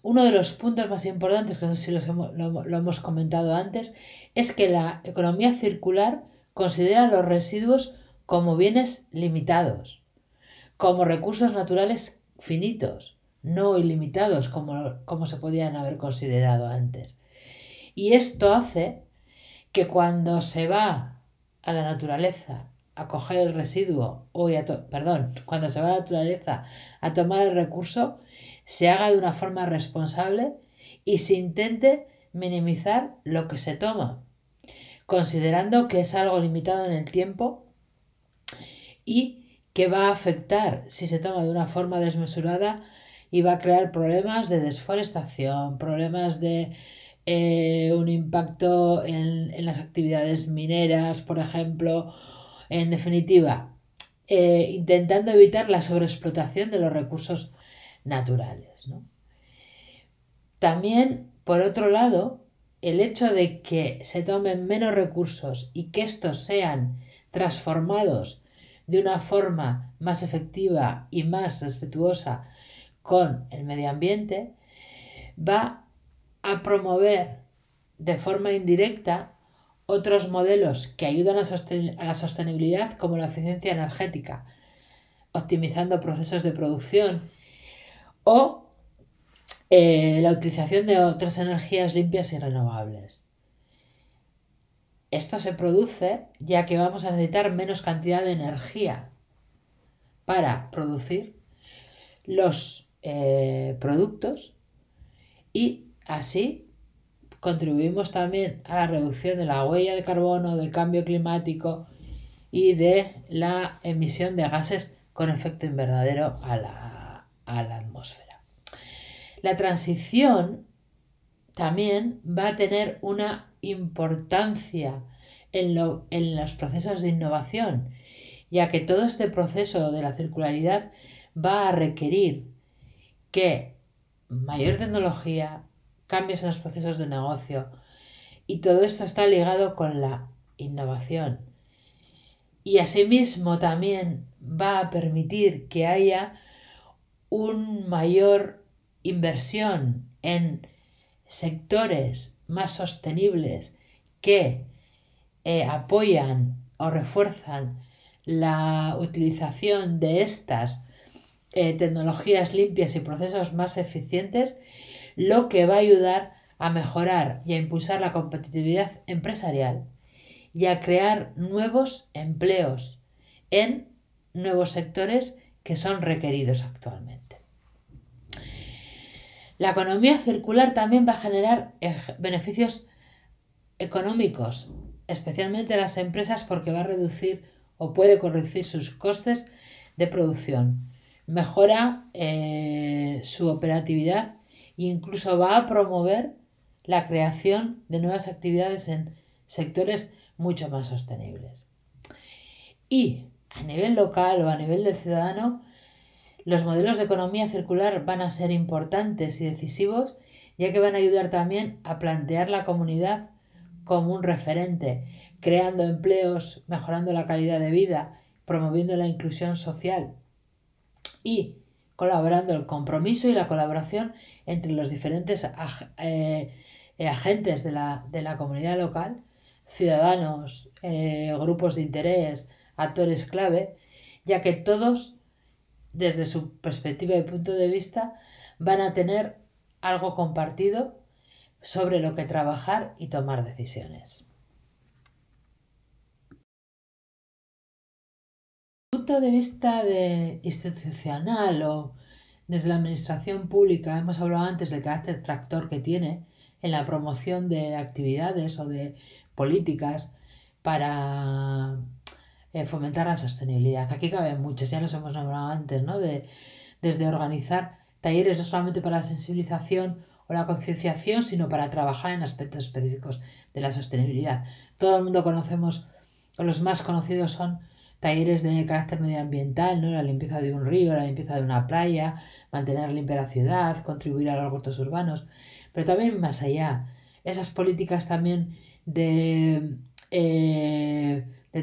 uno de los puntos más importantes, que no sé si lo hemos comentado antes, es que la economía circular considera los residuos como bienes limitados, como recursos naturales finitos, no ilimitados como se podían haber considerado antes. Y esto hace que cuando se va a la naturaleza a coger el residuo, cuando se va a la naturaleza a tomar el recurso, se haga de una forma responsable y se intente minimizar lo que se toma, considerando que es algo limitado en el tiempo y que va a afectar si se toma de una forma desmesurada y va a crear problemas de desforestación, problemas de un impacto en las actividades mineras, por ejemplo. En definitiva, intentando evitar la sobreexplotación de los recursos naturales, ¿no? También, por otro lado, el hecho de que se tomen menos recursos y que estos sean transformados de una forma más efectiva y más respetuosa con el medio ambiente, va a promover de forma indirecta otros modelos que ayudan a la sostenibilidad, como la eficiencia energética, optimizando procesos de producción, o la utilización de otras energías limpias y renovables. Esto se produce ya que vamos a necesitar menos cantidad de energía para producir los productos, y así contribuimos también a la reducción de la huella de carbono, del cambio climático y de la emisión de gases con efecto invernadero a la atmósfera. La transición también va a tener una importancia en los procesos de innovación, ya que todo este proceso de la circularidad va a requerir que mayor tecnología, cambios en los procesos de negocio, y todo esto está ligado con la innovación. Y asimismo también va a permitir que haya una mayor inversión en sectores más sostenibles que apoyan o refuerzan la utilización de estas tecnologías limpias y procesos más eficientes, lo que va a ayudar a mejorar y a impulsar la competitividad empresarial y a crear nuevos empleos en nuevos sectores que son requeridos actualmente. La economía circular también va a generar beneficios económicos, especialmente a las empresas, porque va a reducir o puede reducir sus costes de producción, mejora su operatividad e incluso va a promover la creación de nuevas actividades en sectores mucho más sostenibles. Y a nivel local o a nivel del ciudadano, los modelos de economía circular van a ser importantes y decisivos, ya que van a ayudar también a plantear la comunidad como un referente, creando empleos, mejorando la calidad de vida, promoviendo la inclusión social y colaborando el compromiso y la colaboración entre los diferentes agentes de la comunidad local, ciudadanos, grupos de interés, actores clave, ya que todos, desde su perspectiva y punto de vista, van a tener algo compartido sobre lo que trabajar y tomar decisiones. Desde el punto de vista institucional o desde la administración pública, hemos hablado antes del carácter tractor que tiene en la promoción de actividades o de políticas para fomentar la sostenibilidad. Aquí caben muchas, ya los hemos nombrado antes, ¿no? Desde organizar talleres no solamente para la sensibilización o la concienciación, sino para trabajar en aspectos específicos de la sostenibilidad. Todo el mundo conocemos, o los más conocidos son talleres de carácter medioambiental, ¿no? La limpieza de un río, la limpieza de una playa, mantener limpia la ciudad, contribuir a los huertos urbanos, pero también más allá, esas políticas también de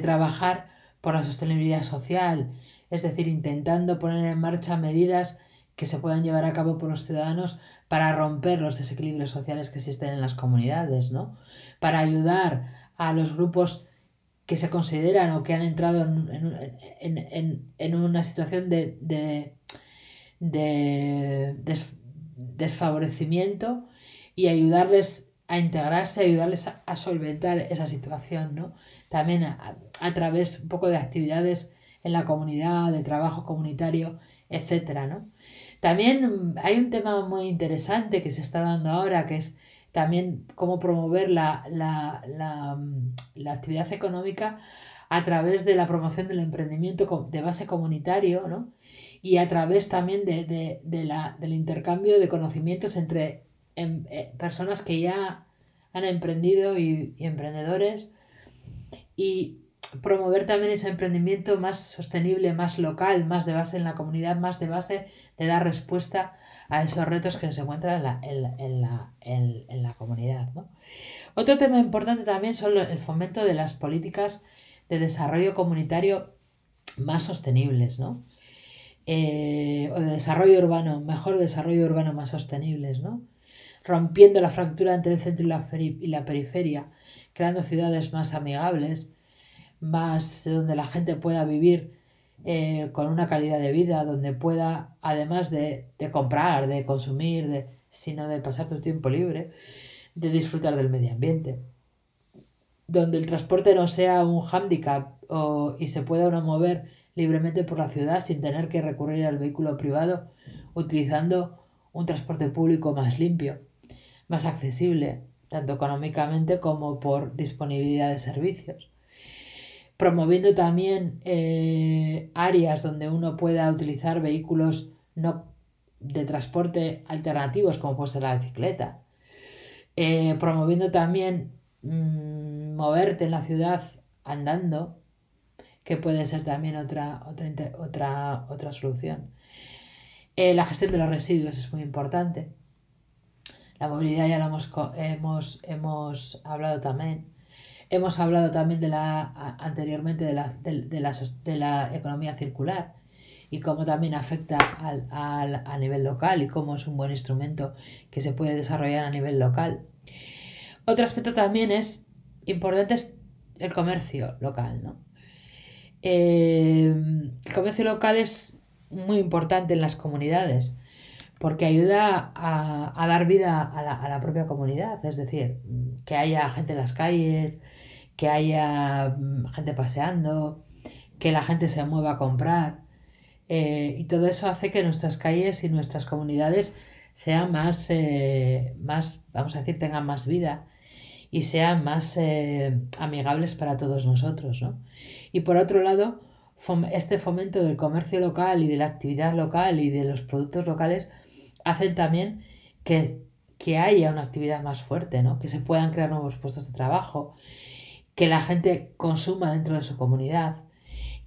trabajar por la sostenibilidad social, es decir, intentando poner en marcha medidas que se puedan llevar a cabo por los ciudadanos para romper los desequilibrios sociales que existen en las comunidades, ¿no? Para ayudar a los grupos que se consideran o que han entrado en una situación de desfavorecimiento, y ayudarles a integrarse, ayudarles a solventar esa situación, ¿no? También a través un poco de actividades en la comunidad, de trabajo comunitario, etcétera, ¿no? También hay un tema muy interesante que se está dando ahora, que es también cómo promover la actividad económica a través de la promoción del emprendimiento de base comunitario, ¿no? Y a través también del intercambio de conocimientos entre personas que ya han emprendido y emprendedores, y promover también ese emprendimiento más sostenible, más local, más de base en la comunidad, más de base de dar respuesta a esos retos que se encuentran en la comunidad, ¿no? Otro tema importante también son el fomento de las políticas de desarrollo comunitario más sostenibles, ¿no? O de desarrollo urbano, mejor desarrollo urbano más sostenibles, ¿no? Rompiendo la fractura entre el centro y la periferia, creando ciudades más amigables, más donde la gente pueda vivir con una calidad de vida, donde pueda, además de comprar, de consumir, sino de pasar tu tiempo libre, de disfrutar del medio ambiente, donde el transporte no sea un hándicap y se pueda uno mover libremente por la ciudad sin tener que recurrir al vehículo privado, utilizando un transporte público más limpio, más accesible, tanto económicamente como por disponibilidad de servicios. Promoviendo también áreas donde uno pueda utilizar vehículos no de transporte alternativos, como puede ser la bicicleta. Promoviendo también moverte en la ciudad andando, que puede ser también otra solución. La gestión de los residuos es muy importante. La movilidad ya la hemos hablado también. Hemos hablado también anteriormente de la economía circular y cómo también afecta a nivel local y cómo es un buen instrumento que se puede desarrollar a nivel local. Otro aspecto también importante es el comercio local, ¿no? El comercio local es muy importante en las comunidades porque ayuda a dar vida a la propia comunidad, es decir, que haya gente en las calles, que haya gente paseando, que la gente se mueva a comprar, y todo eso hace que nuestras calles y nuestras comunidades sean más, vamos a decir, tengan más vida y sean más amigables para todos nosotros, ¿no? Y por otro lado, este fomento del comercio local y de la actividad local y de los productos locales hacen también que haya una actividad más fuerte, ¿no? Que se puedan crear nuevos puestos de trabajo, que la gente consuma dentro de su comunidad,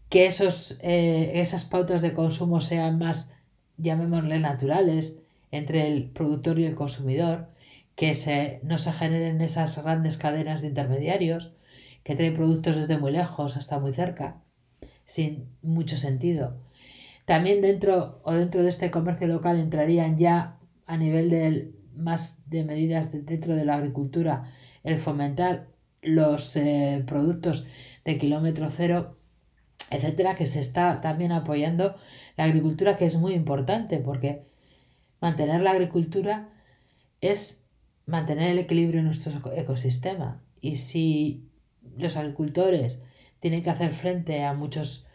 que esas pautas de consumo sean más, llamémosle, naturales entre el productor y el consumidor, que no se generen esas grandes cadenas de intermediarios que traen productos desde muy lejos hasta muy cerca, sin mucho sentido. También dentro de este comercio local entrarían ya a nivel más de medidas dentro de la agricultura el fomentar los productos de kilómetro cero, etcétera, que se está también apoyando la agricultura, que es muy importante porque mantener la agricultura es mantener el equilibrio en nuestro ecosistema, y si los agricultores tienen que hacer frente a muchos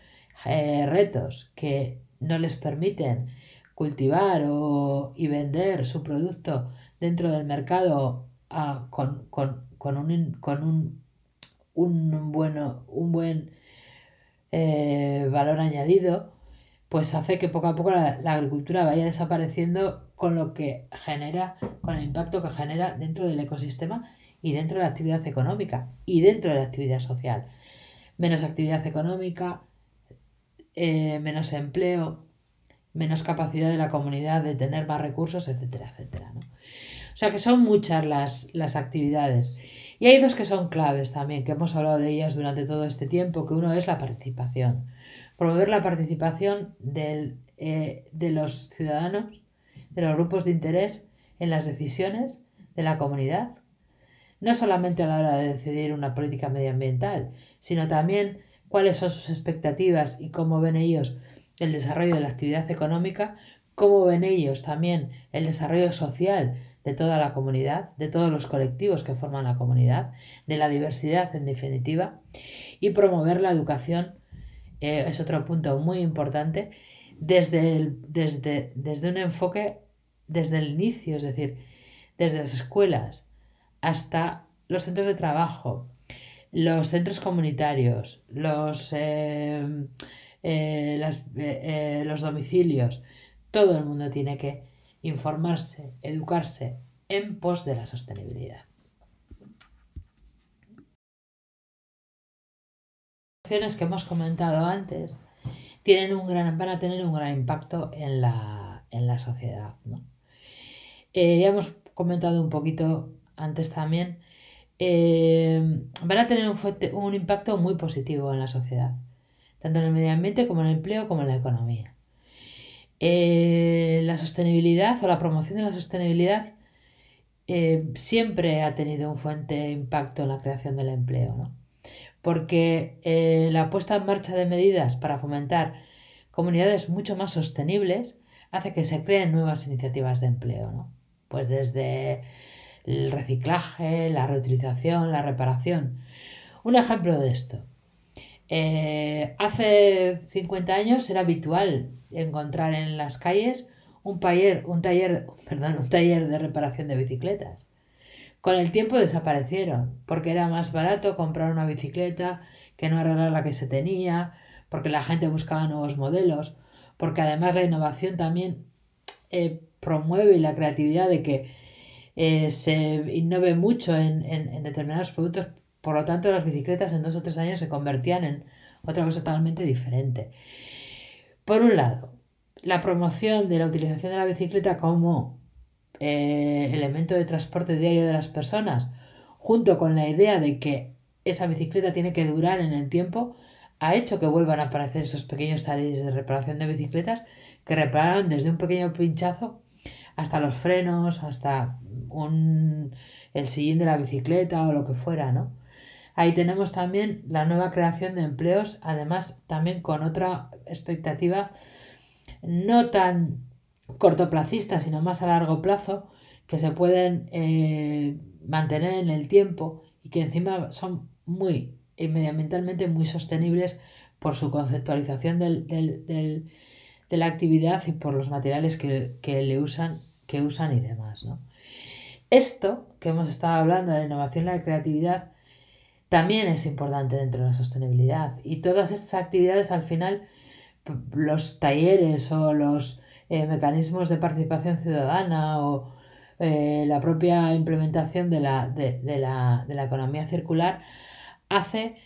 retos que no les permiten cultivar y vender su producto dentro del mercado con un buen valor añadido, pues hace que poco a poco la agricultura vaya desapareciendo con el impacto que genera dentro del ecosistema y dentro de la actividad económica y dentro de la actividad social. Menos actividad económica, menos empleo, menos capacidad de la comunidad de tener más recursos, etcétera, etcétera, ¿no? O sea que son muchas las actividades. Y hay dos que son claves también, que hemos hablado de ellas durante todo este tiempo, que uno es la participación. Promover la participación de los ciudadanos, de los grupos de interés en las decisiones de la comunidad, no solamente a la hora de decidir una política medioambiental, sino también cuáles son sus expectativas y cómo ven ellos el desarrollo de la actividad económica, cómo ven ellos también el desarrollo social de toda la comunidad, de todos los colectivos que forman la comunidad, de la diversidad en definitiva, y promover la educación es otro punto muy importante desde un enfoque desde el inicio, es decir, desde las escuelas, hasta los centros de trabajo, los centros comunitarios, los domicilios. Todo el mundo tiene que informarse, educarse en pos de la sostenibilidad. Las acciones que hemos comentado antes van a tener un gran impacto en la sociedad, ¿no? Ya hemos comentado un poquito antes también, van a tener un impacto muy positivo en la sociedad, tanto en el medio ambiente como en el empleo como en la economía. La sostenibilidad o la promoción de la sostenibilidad siempre ha tenido un fuerte impacto en la creación del empleo, ¿no? Porque la puesta en marcha de medidas para fomentar comunidades mucho más sostenibles hace que se creen nuevas iniciativas de empleo, ¿no? Pues desde el reciclaje, la reutilización, la reparación. Un ejemplo de esto. Hace 50 años era habitual encontrar en las calles un taller de reparación de bicicletas. Con el tiempo desaparecieron, porque era más barato comprar una bicicleta que no arreglar la que se tenía, porque la gente buscaba nuevos modelos, porque además la innovación también promueve la creatividad de que se innove mucho en determinados productos. Por lo tanto, las bicicletas en 2 o 3 años se convertían en otra cosa totalmente diferente. Por un lado, la promoción de la utilización de la bicicleta como elemento de transporte diario de las personas, junto con la idea de que esa bicicleta tiene que durar en el tiempo, ha hecho que vuelvan a aparecer esos pequeños talleres de reparación de bicicletas que reparaban desde un pequeño pinchazo hasta los frenos, hasta el sillín de la bicicleta o lo que fuera, ¿no? Ahí tenemos también la nueva creación de empleos, además también con otra expectativa no tan cortoplacista, sino más a largo plazo, que se pueden mantener en el tiempo y que encima son medioambientalmente muy sostenibles por su conceptualización de la actividad y por los materiales que usan y demás, ¿no? Esto que hemos estado hablando de la innovación y la creatividad también es importante dentro de la sostenibilidad, y todas estas actividades al final, los talleres o los mecanismos de participación ciudadana o la propia implementación de la economía circular hace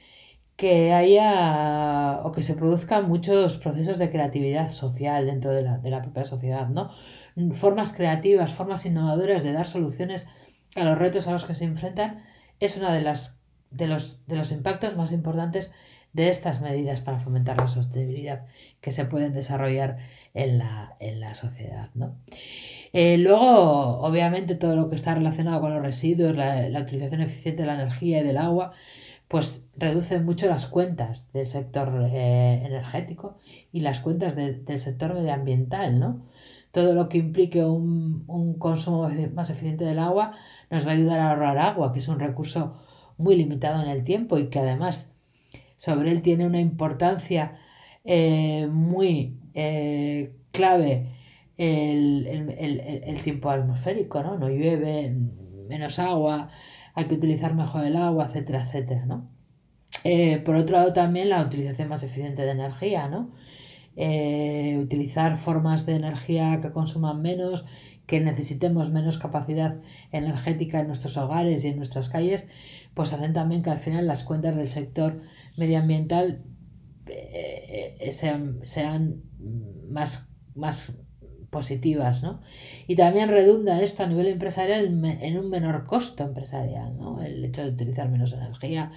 que haya o que se produzcan muchos procesos de creatividad social dentro de la propia sociedad, ¿no? Formas creativas, formas innovadoras de dar soluciones a los retos a los que se enfrentan es una de los impactos más importantes de estas medidas para fomentar la sostenibilidad que se pueden desarrollar en la sociedad, ¿no? Luego, obviamente, todo lo que está relacionado con los residuos, la utilización eficiente de la energía y del agua, pues reduce mucho las cuentas del sector energético y las cuentas del sector medioambiental, ¿no? Todo lo que implique un consumo más eficiente del agua nos va a ayudar a ahorrar agua, que es un recurso muy limitado en el tiempo y que además sobre él tiene una importancia muy clave el tiempo atmosférico, ¿no? No llueve, menos agua, hay que utilizar mejor el agua, etcétera, etcétera, ¿no? Por otro lado también la utilización más eficiente de energía, ¿no? Utilizar formas de energía que consuman menos, que necesitemos menos capacidad energética en nuestros hogares y en nuestras calles, pues hacen también que al final las cuentas del sector medioambiental sean más positivas, ¿no? Y también redunda esto a nivel empresarial en un menor costo empresarial, ¿no? El hecho de utilizar menos energía,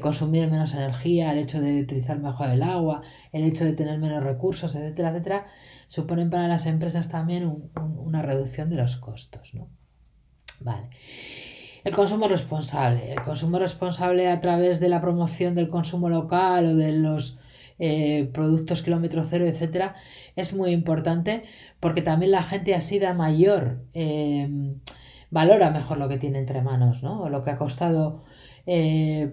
consumir menos energía, el hecho de utilizar mejor el agua, el hecho de tener menos recursos, etcétera, etcétera, suponen para las empresas también una reducción de los costos, ¿no? Vale. El consumo responsable. El consumo responsable a través de la promoción del consumo local o de los productos kilómetro cero, etcétera, es muy importante porque también la gente así da mayor, valora mejor lo que tiene entre manos, ¿no? O lo que ha costado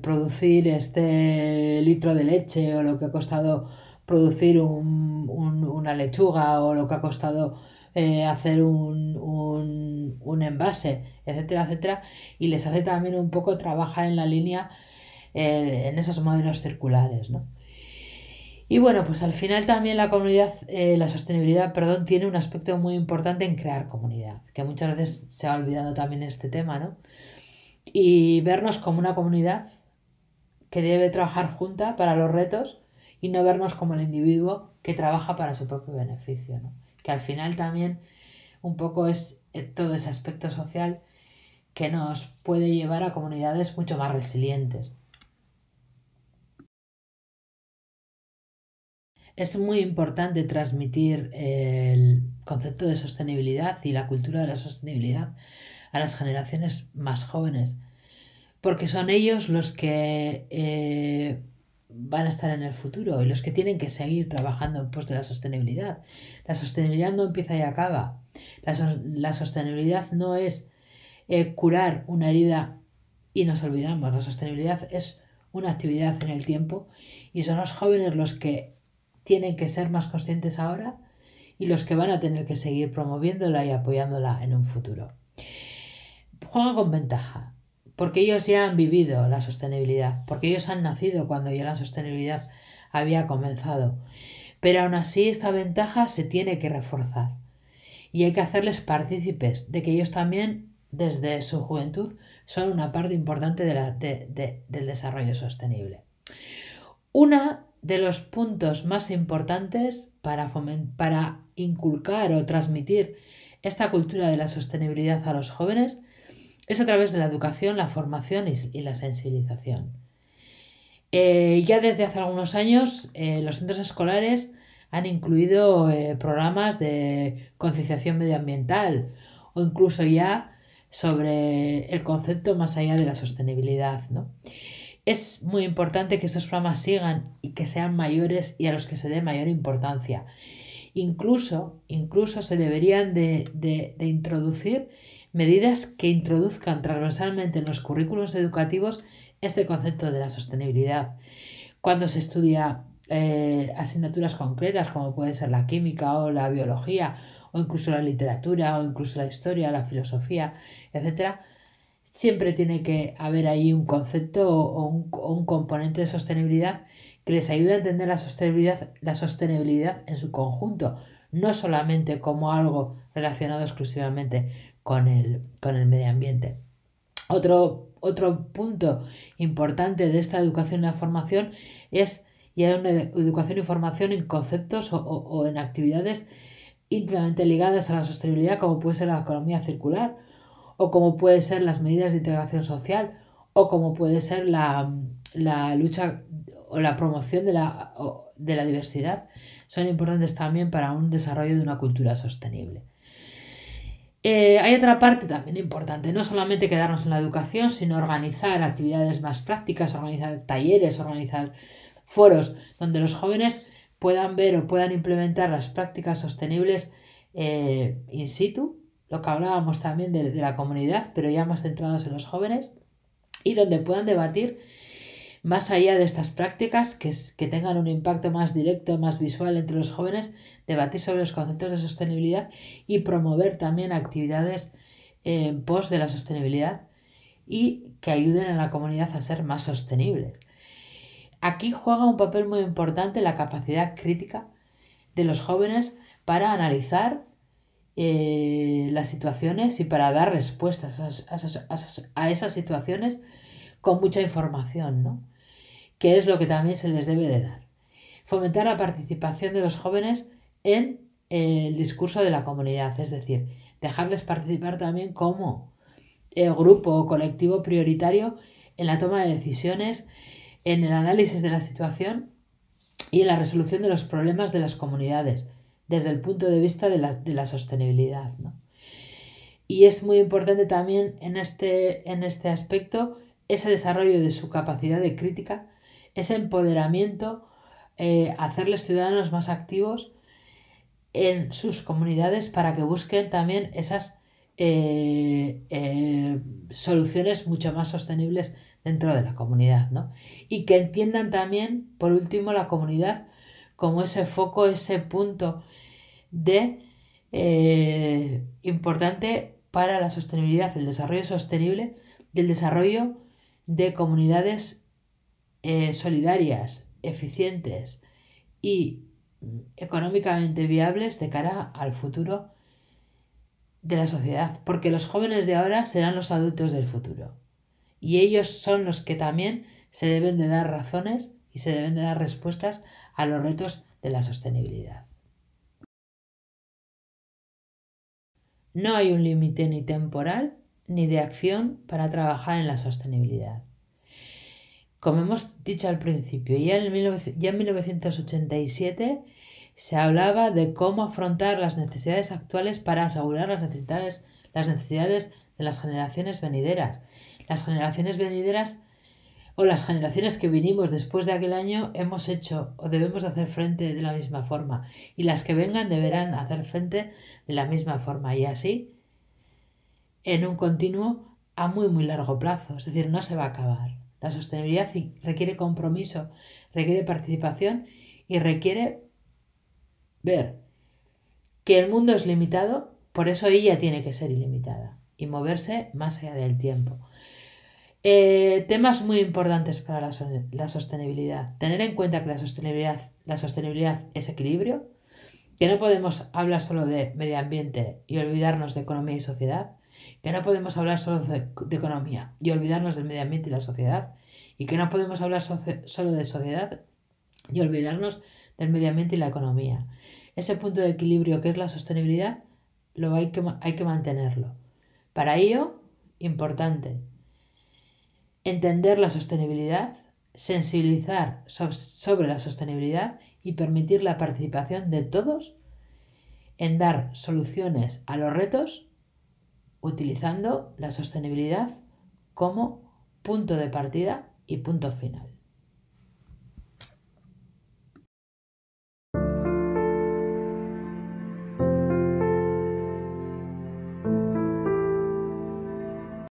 producir este litro de leche, o lo que ha costado producir una lechuga, o lo que ha costado hacer un envase, etcétera, etcétera, y les hace también un poco trabajar en la línea, en esos modelos circulares, ¿no? Y bueno, pues al final también la sostenibilidad, perdón, tiene un aspecto muy importante en crear comunidad, que muchas veces se ha olvidado también este tema, ¿no? Y vernos como una comunidad que debe trabajar junta para los retos y no vernos como el individuo que trabaja para su propio beneficio, ¿no? Que al final también un poco es todo ese aspecto social que nos puede llevar a comunidades mucho más resilientes. Es muy importante transmitir el concepto de sostenibilidad y la cultura de la sostenibilidad a las generaciones más jóvenes, porque son ellos los que van a estar en el futuro y los que tienen que seguir trabajando en pos de la sostenibilidad. La sostenibilidad no empieza y acaba. La sostenibilidad no es curar una herida y nos olvidamos. La sostenibilidad es una actividad en el tiempo y son los jóvenes los que tienen que ser más conscientes ahora y los que van a tener que seguir promoviéndola y apoyándola en un futuro. Juegan con ventaja, porque ellos ya han vivido la sostenibilidad, porque ellos han nacido cuando ya la sostenibilidad había comenzado. Pero aún así esta ventaja se tiene que reforzar y hay que hacerles partícipes de que ellos también desde su juventud son una parte importante del desarrollo sostenible. Uno de los puntos más importantes para inculcar o transmitir esta cultura de la sostenibilidad a los jóvenes es a través de la educación, la formación y la sensibilización. Ya desde hace algunos años los centros escolares han incluido programas de concienciación medioambiental o incluso ya sobre el concepto más allá de la sostenibilidad, ¿no? Es muy importante que estos programas sigan y que sean mayores y a los que se dé mayor importancia. Incluso se deberían de introducir medidas que introduzcan transversalmente en los currículos educativos este concepto de la sostenibilidad. Cuando se estudia asignaturas concretas como puede ser la química o la biología o incluso la literatura o incluso la historia, la filosofía, etcétera, siempre tiene que haber ahí un concepto o un componente de sostenibilidad que les ayude a entender la sostenibilidad en su conjunto, no solamente como algo relacionado exclusivamente con el medio ambiente. Otro punto importante de esta educación y la formación es ya una educación y formación en conceptos o en actividades íntimamente ligadas a la sostenibilidad, como puede ser la economía circular, o como puede ser las medidas de integración social, o como puede ser la lucha o la promoción de la diversidad. Son importantes también para un desarrollo de una cultura sostenible. Hay otra parte también importante, no solamente quedarnos en la educación, sino organizar actividades más prácticas, organizar talleres, organizar foros donde los jóvenes puedan ver o puedan implementar las prácticas sostenibles in situ, lo que hablábamos también de la comunidad, pero ya más centrados en los jóvenes, y donde puedan debatir más allá de estas prácticas que tengan un impacto más directo, más visual entre los jóvenes, debatir sobre los conceptos de sostenibilidad y promover también actividades en pos de la sostenibilidad y que ayuden a la comunidad a ser más sostenibles. Aquí juega un papel muy importante la capacidad crítica de los jóvenes para analizar las situaciones y para dar respuestas a esas situaciones con mucha información, ¿no? Que es lo que también se les debe de dar. Fomentar la participación de los jóvenes en el discurso de la comunidad, es decir, dejarles participar también como grupo o colectivo prioritario en la toma de decisiones, en el análisis de la situación y en la resolución de los problemas de las comunidades desde el punto de vista de la sostenibilidad, ¿no? Y es muy importante también en este aspecto ese desarrollo de su capacidad de crítica, ese empoderamiento, hacerles ciudadanos más activos en sus comunidades para que busquen también esas soluciones mucho más sostenibles dentro de la comunidad, ¿no? Y que entiendan también, por último, la comunidad como ese foco, ese punto de importante para la sostenibilidad, el desarrollo sostenible del desarrollo de comunidades solidarias, eficientes y económicamente viables de cara al futuro de la sociedad, porque los jóvenes de ahora serán los adultos del futuro y ellos son los que también se deben de dar razones y se deben de dar respuestas a los retos de la sostenibilidad. No hay un límite ni temporal ni de acción para trabajar en la sostenibilidad. Como hemos dicho al principio, ya en 1987 se hablaba de cómo afrontar las necesidades actuales para asegurar las necesidades de las generaciones venideras. Las generaciones venideras o las generaciones que vinimos después de aquel año hemos hecho o debemos hacer frente de la misma forma y las que vengan deberán hacer frente de la misma forma y así en un continuo a muy largo plazo, es decir, no se va a acabar. La sostenibilidad requiere compromiso, requiere participación y requiere ver que el mundo es limitado, por eso ella tiene que ser ilimitada y moverse más allá del tiempo. Temas muy importantes para la sostenibilidad. Tener en cuenta que la sostenibilidad es equilibrio, que no podemos hablar solo de medio ambiente y olvidarnos de economía y sociedad, que no podemos hablar solo de economía y olvidarnos del medio ambiente y la sociedad, y que no podemos hablar solo de sociedad y olvidarnos del medio ambiente y la economía. Ese punto de equilibrio que es la sostenibilidad hay que mantenerlo. Para ello, importante, entender la sostenibilidad, sensibilizar sobre la sostenibilidad y permitir la participación de todos en dar soluciones a los retos utilizando la sostenibilidad como punto de partida y punto final.